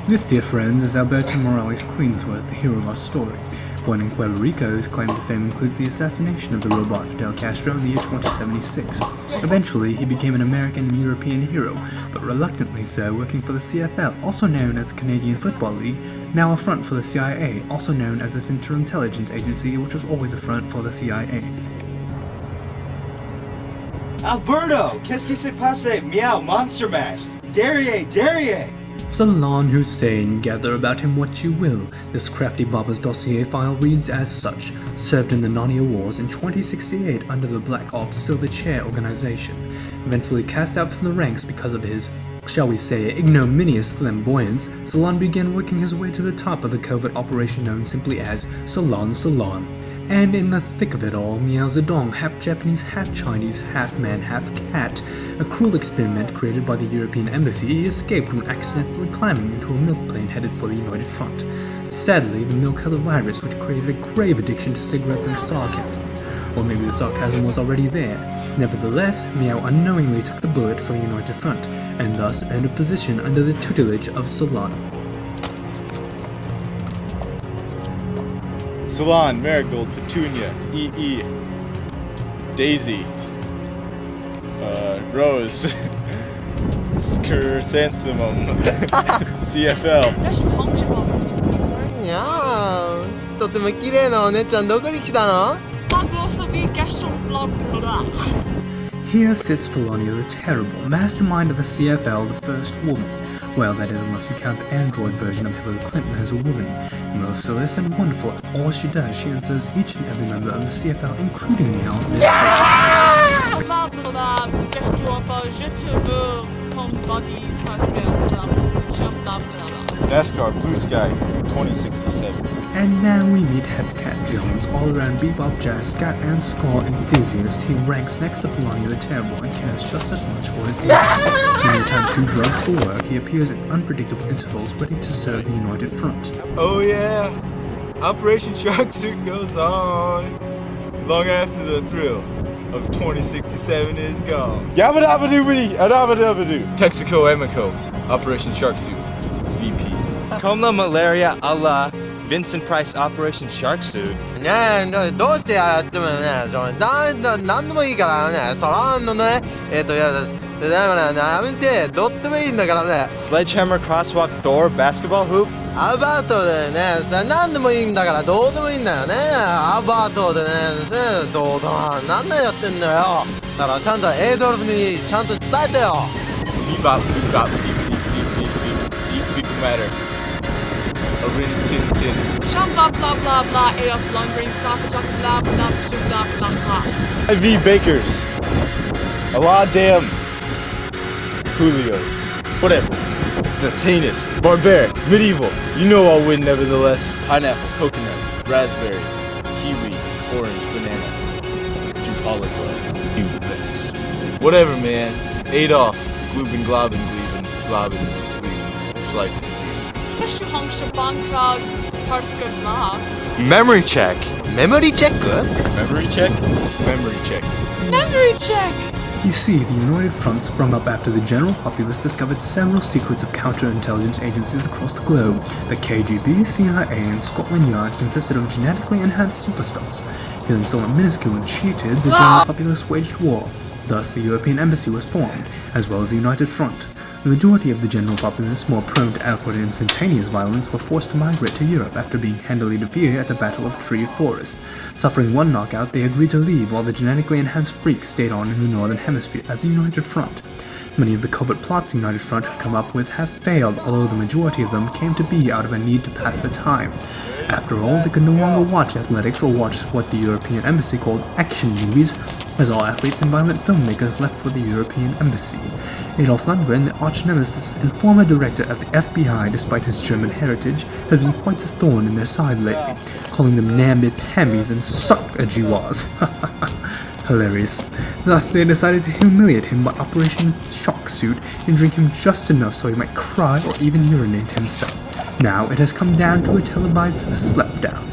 This, dear friends, is Alberto Morales Queensworth, the hero of our story. Born in Puerto Rico, his claim to fame includes the assassination of the robot Fidel Castro in the year 2076. Eventually, he became an American and European hero, but reluctantly so, working for the CFL, also known as the Canadian Football League, now a front for the CIA, also known as the Central Intelligence Agency, which was always a front for the CIA. Alberto, qu'est-ce qui s'est passé? Meow, Monster Mash! Derriere! Salon Hussein, gather about him what you will. This crafty barber's dossier file reads as such. Served in the Narnia Wars in 2068 under the Black Ops Silver Chair organization. Eventually cast out from the ranks because of his, shall we say, ignominious flamboyance, Salon began working his way to the top of the covert operation known simply as Salon. And in the thick of it all, Meow Zedong, half Japanese, half Chinese, half man, half cat, a cruel experiment created by the European embassy, he escaped when accidentally climbing into a milk plane headed for the United Front. Sadly, the milk had a virus which created a grave addiction to cigarettes and sarcasm. Or maybe the sarcasm was already there. Nevertheless, Meow unknowingly took the bullet for the United Front, and thus earned a position under the tutelage of Salon. Salon, Marigold, Petunia, EE, Daisy, Rose, Chrysanthemum, CFL. いやー、とても綺麗なお姉ちゃんどこに来たの? Here sits Felonia the Terrible, mastermind of the CFL, the first woman. Well, that is unless you count the android version of Hillary Clinton as a woman. Merciless and wonderful at all she does, she answers each and every member of the CFL, including me, on this NASCAR, Blue Sky, 2067. And now we meet Hepcat Jones, all-around bebop, jazz, scat, and ska enthusiast. He ranks next to Felonia the Terrible and cares just as much for his agents. When the time too drunk for work, he appears at unpredictable intervals, ready to serve the United Front. Oh yeah, Operation Shark Suit goes on long after the thrill of 2067 is gone. Yabba dabba doobity, adabba dabba doo. Texaco Emiko, Operation Shark Suit, VP. Comme la malaria a la Vincent Price Operation Shark Suit. ねえ、どうしてやってもね、なんでもいいからね、そらのね、やです。でもね、やめて、どうでもいいんだからね。Sledgehammer, Crosswalk, Thor, Basketball Hoop. アバートでね、なんでもいいんだから、どうでもいいんだよね。アバートでね、どうだ、なんでやってんだよ。だからちゃんとエイドルフにちゃんと伝えてよ。Bebop, bebop, deep matter. A rin tin tin. Shum blah blah blah blah, A of long green floppa chock blah blah shum blah blah blah. IV Bakers. A lot of damn Julios. Whatever. That's heinous. Barbaric. Medieval. You know I'll win nevertheless. Pineapple, coconut, raspberry, kiwi, orange, banana. Jupalico. You the best. Whatever, man. Adolf. Glooben, globbin, gleeben, globbin, gleeben. Schleifen. Memory check. Memory check? Memory check? Memory check. Memory check! You see, the United Front sprung up after the general populace discovered several secrets of counterintelligence agencies across the globe. The KGB, CIA, and Scotland Yard consisted of genetically enhanced superstars. Feeling somewhat minuscule and cheated, the general populace waged war. Thus, the European Embassy was formed, as well as the United Front. The majority of the general populace, more prone to outward and instantaneous violence, were forced to migrate to Europe after being handily defeated at the Battle of Tree Forest. Suffering one knockout, they agreed to leave, while the genetically enhanced freaks stayed on in the Northern Hemisphere as the United Front. Many of the covert plots the United Front have come up with have failed, although the majority of them came to be out of a need to pass the time. After all, they could no longer watch athletics or watch what the European Embassy called action movies, as all athletes and violent filmmakers left for the European Embassy. Adolf Lundgren, the arch-nemesis and former director of the FBI despite his German heritage, has been quite the thorn in their side lately, calling them namby-pambies and suck-a-jiwas. Hilarious. Thus, they decided to humiliate him by Operation Shock Suit and drink him just enough so he might cry or even urinate himself. Now it has come down to a televised slapdown.